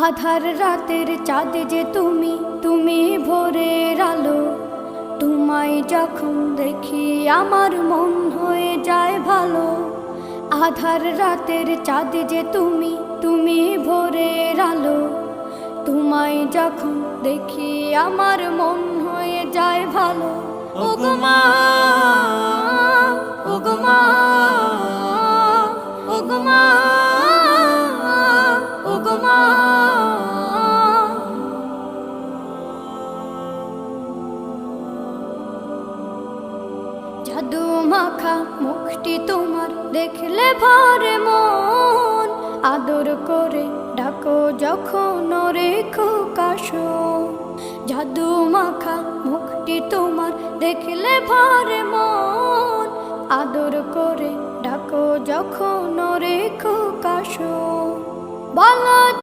আধার রাতের চাঁদ যে তুমি, তুমি ভোরের আলো। তোমায় যখন দেখি আমার মন হয়ে যায় ভালো। আধার রাতের চাঁদ যে তুমি, তুমি ভোরের আলো। তোমায় যখন দেখি আমার মন হয়ে যায় ভালো। ওগো মা, ওগো মা, ওগো মা, ওগো মা। জাদু মাখা মুখটি তোমার দেখলে ভরে মন। আদর করে ডাকো যখন রেখো কাশো। জাদু মাখা মুখটি তোমার দেখলে ভরে মন। আদর করে ডাকো যখন রেখো কাশো। বলো